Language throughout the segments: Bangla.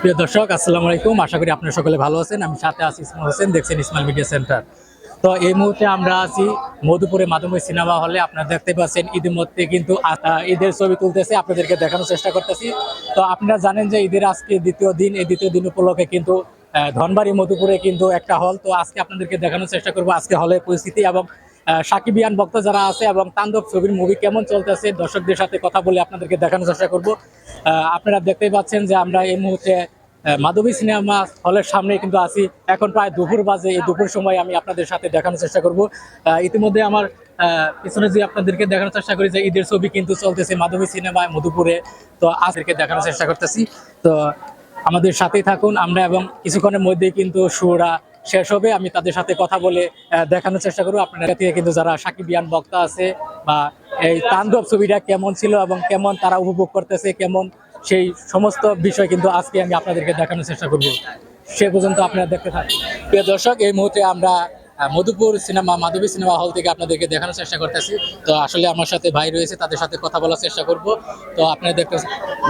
প্রিয় দর্শক, আসসালামু আলাইকুম। আশা করি আপনারা সকলে ভালো আছেন। আমি সাথে আছি ইসমাইল হোসেন, দেখছেন ইসমাইল মিডিয়া সেন্টার। তো এই মুহূর্তে আমরা আছি মধুপুরে মাধবময় সিনেমা হলে। আপনারা দেখতে পাচ্ছেন ইতিমধ্যে কিন্তু ঈদের ছবি তুলতেছে, আপনাদেরকে দেখানোর চেষ্টা করতেছি। তো আপনারা জানেন যে ঈদের আজকে দ্বিতীয় দিন, এই দ্বিতীয় দিন উপলক্ষে কিন্তু ধনবাড়ি মধুপুরে কিন্তু একটা হল। তো আজকে আপনাদেরকে দেখানোর চেষ্টা করবো আজকে হলের পরিস্থিতি এবং সাকিবিয়ান ভক্ত যারা আছে এবং তাণ্ডব ছবির মুভি কেমন চলতেছে দর্শকদের সাথে কথা বলে আপনাদেরকে দেখানোর চেষ্টা করব। আপনারা দেখতেই পাচ্ছেন যে আমরা এই মুহূর্তে মাধবী সিনেমা হলের সামনে কিন্তু আছি। এখন প্রায় দুপুর বাজে। এই দুপুর সময় আমি আপনাদের সাথে দেখানোর চেষ্টা করব। ইতিমধ্যে আমার পিছনে যে আপনাদেরকে দেখানোর চেষ্টা করি যে ঈদের ছবি কিন্তু চলতেছে মাধবী সিনেমায় মধুপুরে। তো আজকে দেখানোর চেষ্টা করতেছি। তো আমাদের সাথেই থাকুন আমরা, এবং কিছুক্ষণের মধ্যেই কিন্তু শুরা শেষ হবে। আমি তাদের সাথে কথা বলে দেখানোর চেষ্টা করবো আপনার থেকে কিন্তু যারা সাকিবিয়ান বক্তা আছে বা এই তাণ্ডব ছবিটা কেমন ছিল এবং কেমন তারা উপভোগ করতেছে, কেমন সেই সমস্ত বিষয় কিন্তু আজকে আমি আপনাদেরকে দেখানোর চেষ্টা করব। সে পর্যন্ত আপনারা দেখতে থাকুন। প্রিয় দর্শক, এই মুহূর্তে আমরা মধুপুর মাধবী সিনেমা হল থেকে আপনাদেরকে দেখানোর চেষ্টা করতেছি। তো আসলে আমার সাথে ভাই রয়েছে, তাদের সাথে কথা বলার চেষ্টা করব। তো আপনারা দেখতে,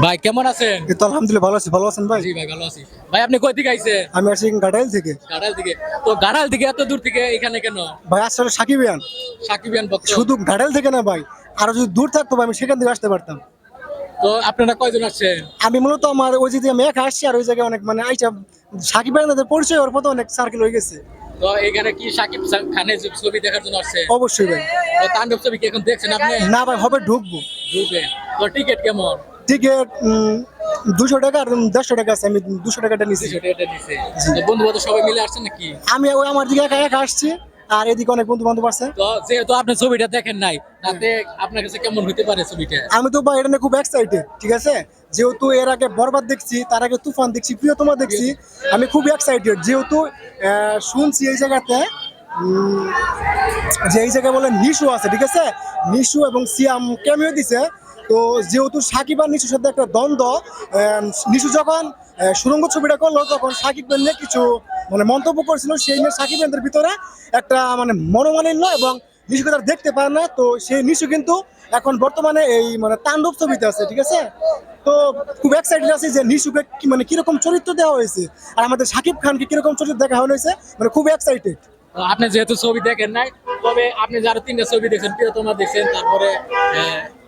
ভাই কেমন আছেন? তো আলহামদুলিল্লাহ ভালো আছি। ভালো আছেন ভাই? জি ভাই, ভালো আছি। ভাই আপনি কই থেকে আইছেন? আমি আসছি গাড়াইল থেকে। গাড়াল থেকে? তো গাড়াল থেকে এত দূর থেকে এখানে কেন? ভাই আসলে সাকিবিয়ান সাকিবিয়ান ভক্ত? শুধু গাড়াইল থেকে না ভাই, আরো যদি দূর থাকতো ভাই আমি সেখান থেকে আসতে পারতাম। তো আপনারা কয়জন আসছেন? আমি মূলত আমার ওই যে আমি একা আসছি, আর ওই জায়গায় অনেক মানে আইসা সাকিবিয়ানদের পরিচয় ওর মতো অনেক সার্কেল হয়ে গেছে। তো এখানে কি সাকিব খানের ছবি দেখার জন্য আসছেন? অবশ্যই ভাই। তো তাণ্ডব ছবি কি এখন দেখছেন আপনি? না ভাই, হবে ঢুকবো। ঢুকবেন? তো টিকিট কেমন? টিকিট 200 টাকা আর 150 টাকা আছে। আমি 200 টাকাটা নিছি। 200 টাকা নিছে। তো বন্ধু বান্ধব সবাই মিলে আসছেন নাকি? আমি ওই আমার দিকে একা একা আসছি, আর এদিকে অনেক বন্ধু বান্ধব আছে। তো যেহেতু আপনি ছবিটা দেখেন নাই, তাতে আপনার কাছে কেমন হইতে পারে ছবিটা? আমি তো ভাই এটা নিয়ে খুব এক্সাইটেড, ঠিক আছে। যেহেতু এর আগে বরবাদ দেখছি, তার আগে তুফান দেখছি, প্রিয়তমা দেখছি। আমি খুব এক্সাইটেড যেহেতু শুনছি এই জায়গাতে যে এই জায়গায় বলে নিশু আছে, ঠিক আছে। নিশু এবং সিয়াম ক্যামিও দিছে। তো যেহেতু সাকিব আর নিশুর সাথে একটা দ্বন্দ্ব, নিশু যখন সুরঙ্গ ছবিটা করলো তখন সাকিব নিয়ে কিছু মানে মন্তব্য করেছিল, সেই নিয়ে সাকিবের ভিতরে একটা মানে মনোমালিন্য, এবং নিশুকে তারা দেখতে পারে না। তো সেই নিশু কিন্তু এখন বর্তমানে এই মানে তাণ্ডব ছবিতে আছে, ঠিক আছে। তো খুব এক্সাইটেড আছি যে নিশুকে কি মানে কিরকম চরিত্র দেওয়া হয়েছে, আর আমাদের সাকিব খানকে কিরকম চরিত্র দেখা হয়েছে, মানে খুব এক্সাইটেড। তো আপনি যেহেতু ছবি দেখেন নাই, তবে আপনি যারা 3টা ছবি দেখছেন, প্রিয়তমা দেখছেন, তারপরে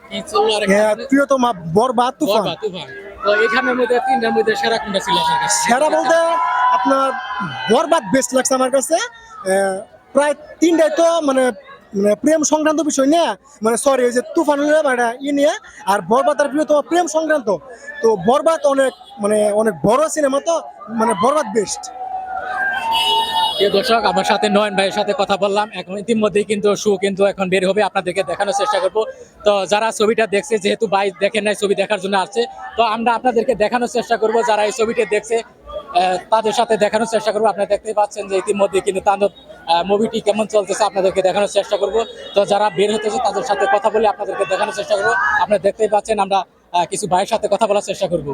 কি চললো আরেকটা? প্রিয়তমা, বরবাদ, তুফান। বরবাদ, তুফান। তো এখানের মধ্যে 3টার মধ্যে সেরা কোনটা ছিল আপনার কাছে? সেরা বলতে আপনার বরবাদ বেস্ট লাগছে আমার কাছে। প্রায় 3টাই তো মানে মানে প্রেম সংক্রান্ত বিষয় নিয়ে, মানে সরি ওই যে তুফান নিয়ে, আর বরবাদ আর প্রিয়তমা প্রেম সংক্রান্ত। তো বরবাদ অনেক মানে অনেক বড় সিনেমা, তো মানে বরবাদ বেস্ট। প্রিয় দর্শক, আমার সাথে নয়ন ভাইয়ের সাথে কথা বললাম। এখন ইতিমধ্যেই কিন্তু শো কিন্তু এখন বের হবে, আপনাদেরকে দেখানোর চেষ্টা করব। তো যারা ছবিটা দেখছে, যেহেতু ভাই দেখেন নাই, ছবি দেখার জন্য আসছে, তো আমরা আপনাদেরকে দেখানোর চেষ্টা করব। যারা এই ছবিটা দেখছে তাদের সাথে দেখানোর চেষ্টা করবো। আপনারা দেখতেই পাচ্ছেন যে ইতিমধ্যে কিন্তু তাণ্ডব মুভিটি কেমন চলতেছে আপনাদেরকে দেখানোর চেষ্টা করব। তো যারা বের হতেছে তাদের সাথে কথা বলে আপনাদেরকে দেখানোর চেষ্টা করবো। আপনারা দেখতেই পাচ্ছেন আমরা কিছু ভাইয়ের সাথে কথা বলার চেষ্টা করব।